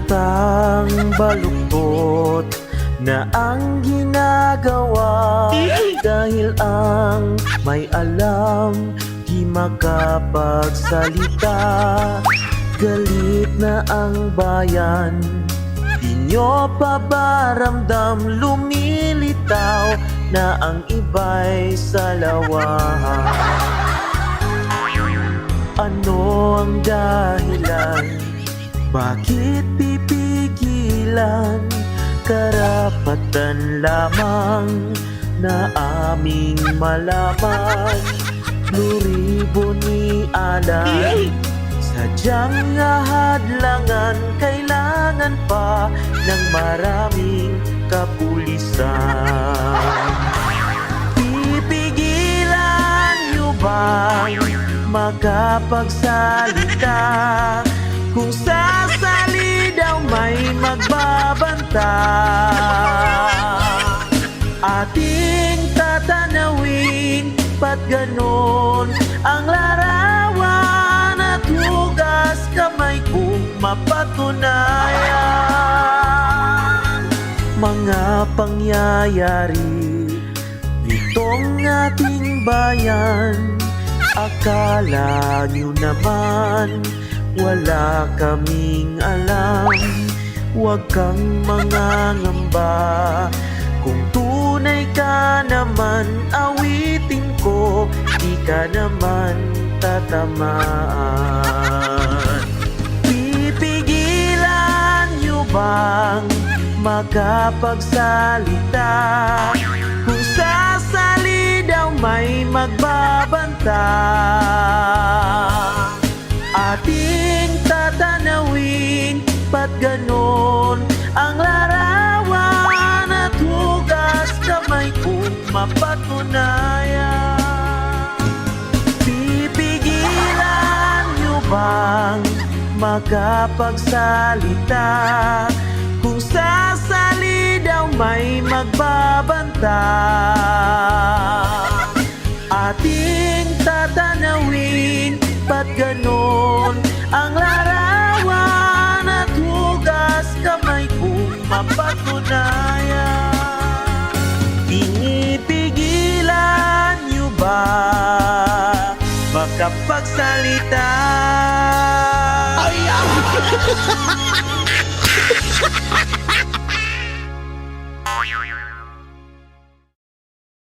Halutang baluktot na ang ginagawa, dahil ang may alam di makapagsalita. Galit na ang bayan, di nyo pa ba ramdam? Lumilitaw na ang iba'y salawahan. Ano ang dahilan? Bakit pipigilan? Karapatan lamang na aming malaman. Luribo ni Alan, sadyang hadlangan. Kailangan pa ng maraming kapulisan. Pipigilan nyo bang makapagsalita? Kung sasali daw may magbabanta, ating tatanawin, ba't ganon ang larawan? At hugas kamay kung mapatunayan mga pangyayari nitong ating bayan. Akala nyo naman wala kaming alam. Huwag kang mangangamba, kung tunay ka naman, awitin ko, di ka naman tatamaan. Pipigilan nyo bang makapagsalita? Kung sasali daw may magbabanta, ating tatanawin, ba't ganon ang larawan? At hugas kamay kung mapatunayan. Pipigilan nyo bang makapagsalita? Kung sasali daw may magbabanta, ating tatanawin, ba't ganon ang larawan? At hugas kamay kung mapatunayan. Pinipigilan nyo ba makapagsalita? Ay,